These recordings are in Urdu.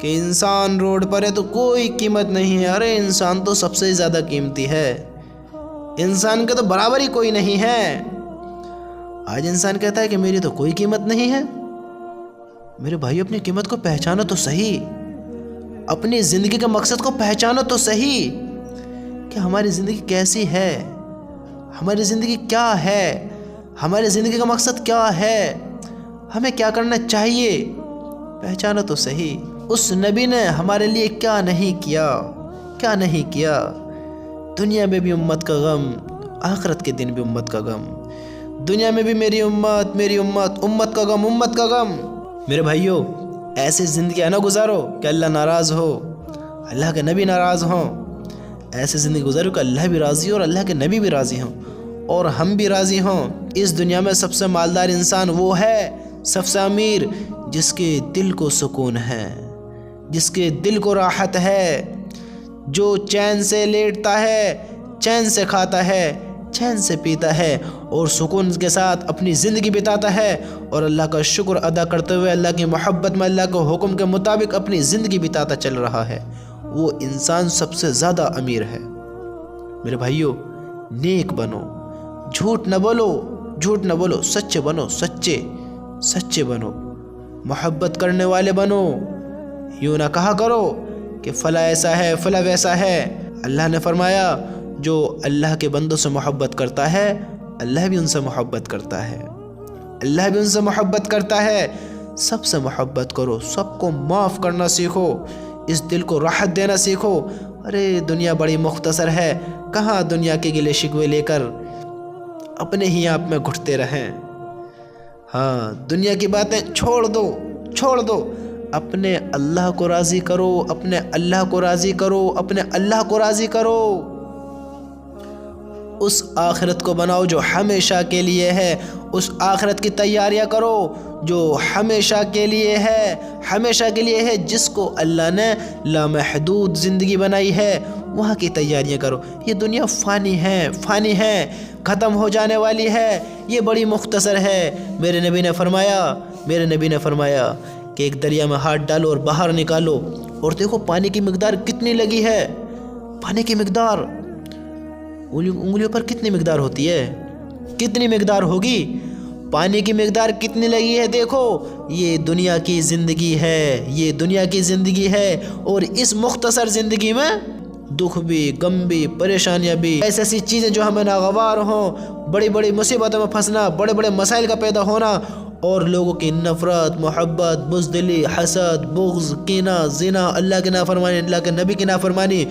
کہ انسان روڈ پر ہے تو کوئی قیمت نہیں ہے. ارے انسان تو سب سے زیادہ قیمتی ہے, انسان کے تو برابر ہی کوئی نہیں ہے. آج انسان کہتا ہے کہ میری تو کوئی قیمت نہیں ہے. میرے بھائی اپنی قیمت کو پہچانو تو صحیح, اپنی زندگی کے مقصد کو پہچانو تو صحیح کہ ہماری زندگی کیسی ہے, ہماری زندگی کیا ہے, ہماری زندگی کا مقصد کیا ہے, ہمیں کیا کرنا چاہیے. پہچانو تو صحیح اس نبی نے ہمارے لیے کیا نہیں کیا, کیا نہیں کیا. دنیا میں بھی امت کا غم, آخرت کے دن بھی امت کا غم. دنیا میں بھی میری امت, میری امت, امت کا غم, امت کا غم. میرے بھائیوں ایسی زندگیاں نہ گزارو کہ اللہ ناراض ہو, اللہ کے نبی ناراض ہوں. ایسی زندگی گزارو کہ اللہ بھی راضی ہو اور اللہ کے نبی بھی راضی ہوں اور ہم بھی راضی ہوں. اس دنیا میں سب سے مالدار انسان وہ ہے, سب سے امیر, جس کے دل کو سکون ہے, جس کے دل کو راحت ہے, جو چین سے لیٹتا ہے, چین سے کھاتا ہے, چین سے پیتا ہے اور سکون کے ساتھ اپنی زندگی بتاتا ہے اور اللہ کا شکر ادا کرتے ہوئے اللہ کی محبت میں اللہ کے حکم کے مطابق اپنی زندگی بتاتا چل رہا ہے. وہ انسان سب سے زیادہ امیر ہے. میرے بھائیوں نیک بنو, جھوٹ نہ بولو, جھوٹ نہ بولو, سچے بنو, سچے سچے بنو, محبت کرنے والے بنو. یوں نہ کہا کرو کہ فلاں ایسا ہے, فلاں ویسا ہے. اللہ نے فرمایا جو اللہ کے بندوں سے محبت کرتا ہے اللہ بھی ان سے محبت کرتا ہے, اللہ بھی ان سے محبت کرتا ہے. سب سے محبت کرو, سب کو معاف کرنا سیکھو, اس دل کو راحت دینا سیکھو. ارے دنیا بڑی مختصر ہے, کہاں دنیا کے گلے شکوے لے کر اپنے ہی آپ میں گھٹتے رہیں. ہاں دنیا کی باتیں چھوڑ دو, چھوڑ دو. اپنے اللہ کو راضی کرو, اپنے اللہ کو راضی کرو, اپنے اللہ کو راضی کرو. اس آخرت کو بناؤ جو ہمیشہ کے لیے ہے, اس آخرت کی تیاریاں کرو جو ہمیشہ کے لیے ہے, ہمیشہ کے لیے ہے, جس کو اللہ نے لامحدود زندگی بنائی ہے. وہاں کی تیاریاں کرو. یہ دنیا فانی ہے, فانی ہے, ختم ہو جانے والی ہے, یہ بڑی مختصر ہے. میرے نبی نے فرمایا, میرے نبی نے فرمایا کہ ایک دریا میں ہاتھ ڈالو اور باہر نکالو اور دیکھو پانی کی مقدار کتنی لگی ہے. پانی کی مقدار انگلیوں پر کتنی مقدار ہوتی ہے, کتنی مقدار ہوگی, پانی کی مقدار کتنی لگی ہے. دیکھو یہ دنیا کی زندگی ہے, یہ دنیا کی زندگی ہے اور اس مختصر زندگی میں دکھ بھی, غم بھی, پریشانیاں بھی, ایسی ایسی چیزیں جو ہمیں ناگوار ہوں, بڑی بڑی مصیبتوں میں پھنسنا, بڑے بڑے مسائل کا پیدا ہونا اور لوگوں کی نفرت, محبت, بزدلی, حسد, بغض, کینہ, زنا, اللہ کی نافرمانی, اللہ کے نبی کی نافرمانی.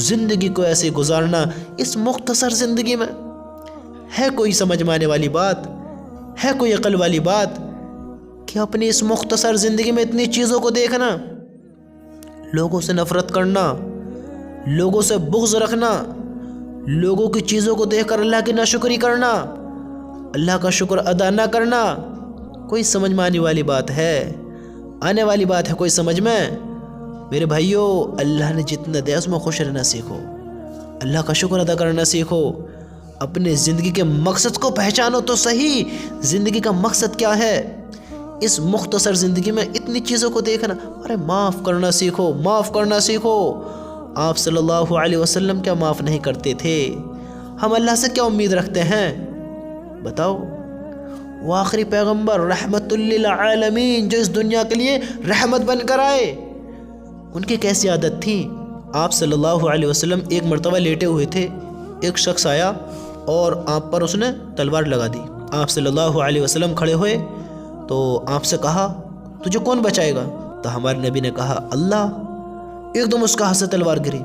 زندگی کو ایسے گزارنا اس مختصر زندگی میں. ہے کوئی سمجھ میں آنے والی بات, ہے کوئی عقل والی بات کہ اپنی اس مختصر زندگی میں اتنی چیزوں کو دیکھنا, لوگوں سے نفرت کرنا, لوگوں سے بغض رکھنا, لوگوں کی چیزوں کو دیکھ کر اللہ کی ناشکری کرنا, اللہ کا شکر ادا نہ کرنا. کوئی سمجھ میں آنے والی بات ہے, آنے والی بات ہے کوئی سمجھ میں؟ میرے بھائیوں اللہ نے جتنا دیا اس میں خوش رہنا سیکھو, اللہ کا شکر ادا کرنا سیکھو, اپنے زندگی کے مقصد کو پہچانو تو صحیح. زندگی کا مقصد کیا ہے؟ اس مختصر زندگی میں اتنی چیزوں کو دیکھنا. ارے معاف کرنا سیکھو, معاف کرنا سیکھو. آپ صلی اللہ علیہ وسلم کیا معاف نہیں کرتے تھے؟ ہم اللہ سے کیا امید رکھتے ہیں بتاؤ؟ وہ آخری پیغمبر رحمت للعالمین جو اس دنیا کے لیے رحمت بن کر آئے, ان کی کیسی عادت تھی؟ آپ صلی اللہ علیہ وسلم ایک مرتبہ لیٹے ہوئے تھے, ایک شخص آیا اور آپ پر اس نے تلوار لگا دی. آپ صلی اللہ علیہ وسلم کھڑے ہوئے تو آپ سے کہا تجھے کون بچائے گا؟ تو ہمارے نبی نے کہا اللہ. ایک دم اس کا ہاتھ سے تلوار گری,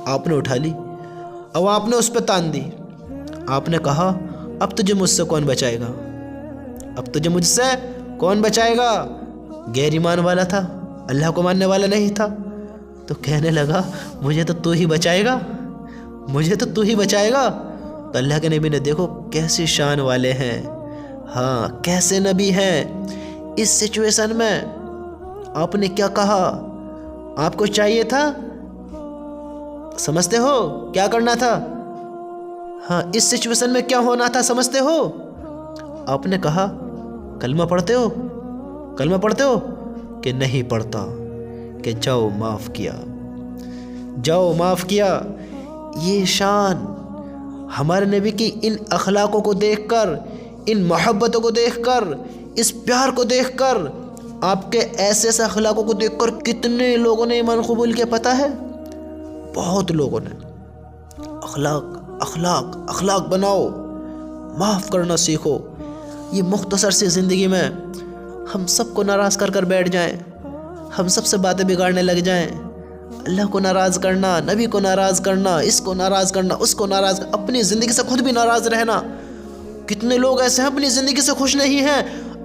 آپ نے اٹھا لی اور آپ نے اس پہ تان دی. آپ نے کہا اب تجھے مجھ سے کون بچائے گا, اب تجھے مجھ سے کون بچائے گا؟ غیر ایمان والا تھا, اللہ کو ماننے والا نہیں تھا, تو کہنے لگا مجھے تو تو ہی بچائے گا, مجھے تو تو ہی بچائے گا. تو اللہ کے نبی نے دیکھو کیسی شان والے ہیں, ہاں کیسے نبی ہیں. اس سچویشن میں آپ نے کیا کہا؟ آپ کو چاہیے تھا, سمجھتے ہو کیا کرنا تھا؟ ہاں اس سچویشن میں کیا ہونا تھا سمجھتے ہو؟ آپ نے کہا کلمہ پڑھتے ہو؟ کلمہ پڑھتے ہو کہ نہیں پڑھتا؟ کہ جاؤ معاف کیا، جاؤ معاف کیا۔ یہ شان ہمارے نبی کی ان اخلاقوں کو دیکھ کر، ان محبتوں کو دیکھ کر، اس پیار کو دیکھ کر، آپ کے ایسے ایسے اخلاقوں کو دیکھ کر کتنے لوگوں نے ایمان قبول کیا پتہ ہے؟ بہت لوگوں نے۔ اخلاق بناؤ، معاف کرنا سیکھو۔ یہ مختصر سی زندگی میں ہم سب کو ناراض کر کر بیٹھ جائیں، ہم سب سے باتیں بگاڑنے لگ جائیں، اللہ کو ناراض کرنا، نبی کو ناراض کرنا، اس کو ناراض کرنا، اس کو ناراض کرنا، اپنی زندگی سے خود بھی ناراض رہنا۔ کتنے لوگ ایسے ہیں اپنی زندگی سے خوش نہیں ہیں۔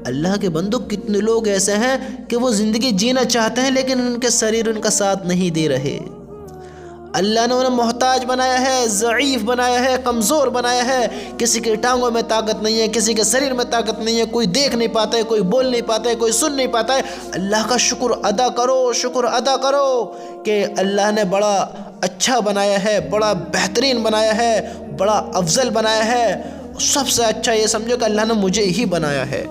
اللہ کے بندو، کتنے لوگ ایسے ہیں کہ وہ زندگی جینا چاہتے ہیں لیکن ان کے شریر ان کا ساتھ نہیں دے رہے۔ اللہ نے انہیں محتاج بنایا ہے، ضعیف بنایا ہے، کمزور بنایا ہے۔ کسی کی ٹانگوں میں طاقت نہیں ہے، کسی کے شریر میں طاقت نہیں ہے، کوئی دیکھ نہیں پاتا ہے، کوئی بول نہیں پاتا ہے، کوئی سن نہیں پاتا ہے۔ اللہ کا شکر ادا کرو، شکر ادا کرو کہ اللہ نے بڑا اچھا بنایا ہے، بڑا بہترین بنایا ہے، بڑا افضل بنایا ہے۔ سب سے اچھا یہ سمجھو کہ اللہ نے مجھے ہی بنایا ہے،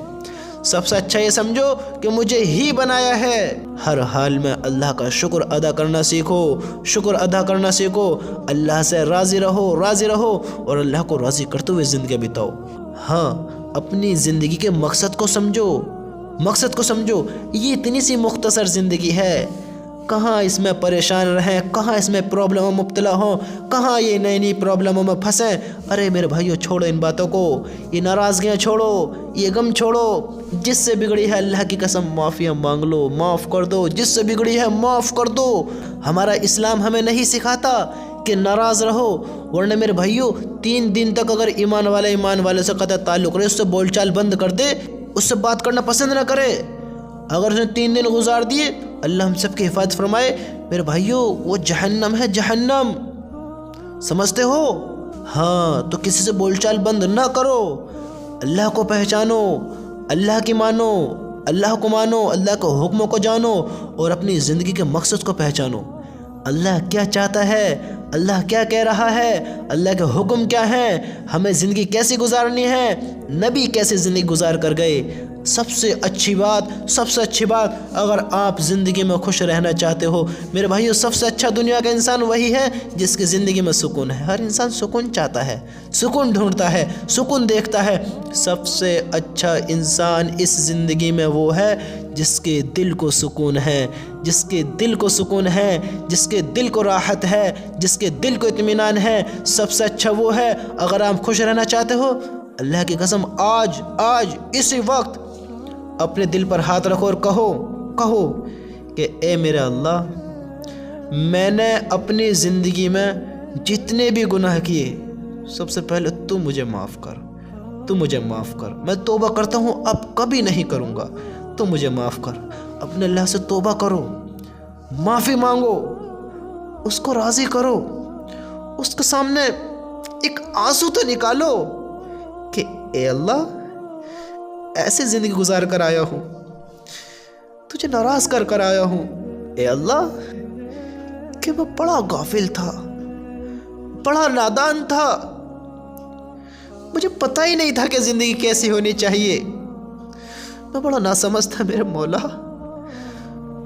سب سے اچھا یہ سمجھو کہ مجھے ہی بنایا ہے۔ ہر حال میں اللہ کا شکر ادا کرنا سیکھو، شکر ادا کرنا سیکھو۔ اللہ سے راضی رہو اور اللہ کو راضی کرتے ہوئے زندگی بتاؤ۔ ہاں، اپنی زندگی کے مقصد کو سمجھو۔ یہ اتنی سی مختصر زندگی ہے، کہاں اس میں پریشان رہیں، کہاں اس میں پرابلموں مبتلا ہوں، کہاں یہ نئی پرابلموں میں پھنسیں۔ ارے میرے بھائیو، چھوڑو ان باتوں کو، یہ ناراضگیاں چھوڑو، یہ غم چھوڑو۔ جس سے بگڑی ہے اللہ کی قسم معافیاں مانگ لو، معاف کر دو۔ جس سے بگڑی ہے معاف کر دو۔ ہمارا اسلام ہمیں نہیں سکھاتا کہ ناراض رہو، ورنہ میرے بھائیو 3 دن تک اگر ایمان والے سے قطع تعلق رہے، اس سے بول چال بند کر دے، اس سے بات کرنا پسند نہ کرے، اگر اس نے 3 دن گزار دیے، اللہ ہم سب کی حفاظت فرمائے، میرے بھائیو وہ جہنم ہے، جہنم، سمجھتے ہو؟ ہاں، تو کسی سے بول چال بند نہ کرو، اللہ کو پہچانو، اللہ کی مانو، اللہ کو مانو، اللہ کے حکموں کو جانو اور اپنی زندگی کے مقصد کو پہچانو۔ اللہ کیا چاہتا ہے، اللہ کیا کہہ رہا ہے، اللہ کے حکم کیا ہیں، ہمیں زندگی کیسی گزارنی ہے، نبی کیسے زندگی گزار کر گئے۔ سب سے اچھی بات اگر آپ زندگی میں خوش رہنا چاہتے ہو میرے بھائیو، سب سے اچھا دنیا کا انسان وہی ہے جس کی زندگی میں سکون ہے۔ ہر انسان سکون چاہتا ہے، سکون ڈھونڈتا ہے، سکون دیکھتا ہے۔ سب سے اچھا انسان اس زندگی میں وہ ہے جس کے دل کو سکون ہے، جس کے دل کو سکون ہے، جس کے دل کو راحت ہے، جس کے دل کو اطمینان ہے۔ سب سے اچھا وہ ہے۔ اگر آپ خوش رہنا چاہتے ہو، اللہ کی قسم آج اسی وقت اپنے دل پر ہاتھ رکھو اور کہو کہ اے میرے اللہ، میں نے اپنی زندگی میں جتنے بھی گناہ کیے، سب سے پہلے تو مجھے معاف کر، میں توبہ کرتا ہوں، اب کبھی نہیں کروں گا، تو مجھے معاف کر۔ اپنے اللہ سے توبہ کرو، معافی مانگو، اس کو راضی کرو، اس کے سامنے ایک آنسو تو نکالو کہ اے اللہ، ایسے زندگی گزار کر آیا ہوں، تجھے ناراض کر آیا ہوں، اے اللہ کہ میں بڑا غافل تھا، بڑا نادان تھا، مجھے پتہ ہی نہیں تھا کہ زندگی کیسی ہونی چاہیے، میں بڑا ناسمجھ تھا میرے مولا۔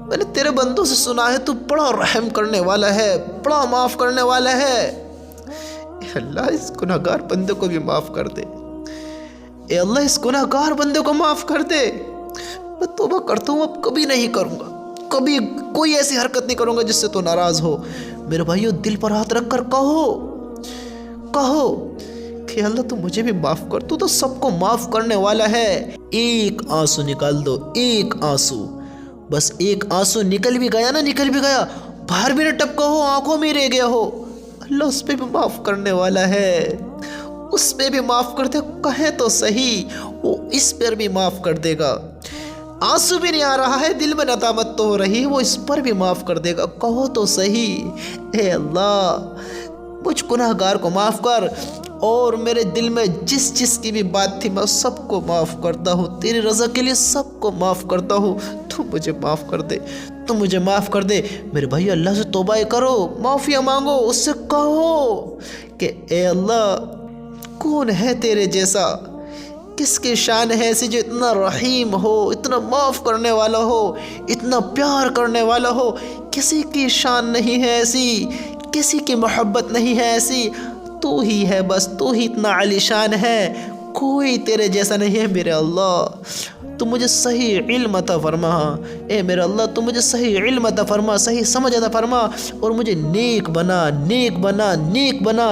میں نے تیرے بندوں سے سنا ہے تو بڑا رحم کرنے والا ہے، بڑا معاف کرنے والا ہے، اے اللہ اس گناہگار بندے کو بھی معاف کر دے، اے اللہ اس گناہگار بندے کو معاف کر دے۔ میں توبہ کرتا ہوں، اب کبھی نہیں کروں گا، کبھی کوئی ایسی حرکت نہیں کروں گا جس سے تو ناراض ہو۔ میرے بھائیو، دل پر ہاتھ رکھ کر کہو کہ اللہ تو مجھے بھی معاف کر، تو سب کو معاف کرنے والا ہے۔ ایک آنسو نکال دو، ایک آنسو، بس ایک آنسو نکل بھی گیا، باہر بھی نہ ٹپکا ہو، آنکھوں میں رہ گیا ہو، اللہ اس پہ بھی معاف کرنے والا ہے، اس پہ بھی معاف کر دے، کہے تو صحیح، وہ اس پر بھی معاف کر دے گا۔ آنسو بھی نہیں آ رہا ہے، دل میں ندامت تو ہو رہی ہے، وہ اس پر بھی معاف کر دے گا، کہو تو صحیح، اے اللہ مجھ گناہگار کو معاف کر، اور میرے دل میں جس کی بھی بات تھی میں سب کو معاف کرتا ہوں، تیری رضا کے لیے سب کو معاف کرتا ہوں، تو مجھے معاف کر دے، میرے بھائی اللہ سے توبہ کرو، معافیاں مانگو، اس سے کہو کہ اے اللہ کون ہے تیرے جیسا، کس کی شان ہے ایسی جو اتنا رحیم ہو، اتنا معاف کرنے والا ہو، اتنا پیار کرنے والا ہو؟ کسی کی شان نہیں ہے ایسی، کسی کی محبت نہیں ہے ایسی، تو ہی ہے بس، تو ہی اتنا عالی شان ہے، کوئی تیرے جیسا نہیں ہے میرے اللہ۔ تو مجھے صحیح علم عطا فرما، اے میرے اللہ تو مجھے صحیح علم عطا فرما، صحیح سمجھ عطا فرما، اور مجھے نیک بنا، نیک بنا، نیک بنا،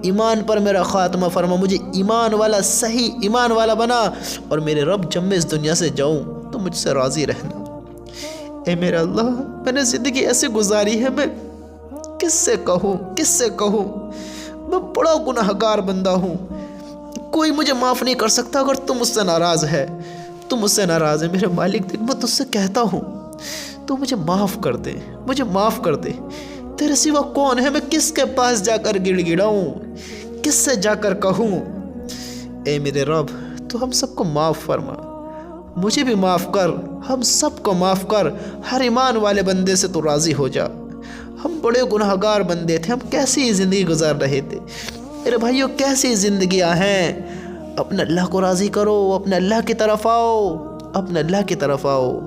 ایمان پر میرا خاتمہ فرما، مجھے ایمان والا، صحیح ایمان والا بنا، اور میرے رب جب میں اس دنیا سے جاؤں تو مجھ سے راضی رہنا۔ اے میرے اللہ میں نے زندگی ایسے گزاری ہے، میں کس سے کہوں، کس سے کہوں؟ میں بڑا گناہگار بندہ ہوں، کوئی مجھے معاف نہیں کر سکتا اگر تم مجھ سے ناراض ہے، تم مجھ سے ناراض ہے میرے مالک، دیکھ میں تجھ سے کہتا ہوں تو مجھے معاف کر دے، مجھے معاف کر دے، تیرے سوا کون ہے؟ میں کس کے پاس جا کر گڑ گڑاؤں، کس سے جا کر کہوں؟ اے میرے رب تو ہم سب کو معاف فرما، مجھے بھی معاف کر، ہم سب کو معاف کر، ہر ایمان والے بندے سے تو راضی ہو جا۔ ہم بڑے گناہگار بندے تھے، ہم کیسی زندگی گزار رہے تھے میرے بھائیوں، کیسی زندگیاں ہیں۔ اپنے اللہ کو راضی کرو، اپنے اللہ کی طرف آؤ، اپنے اللہ کی طرف آؤ۔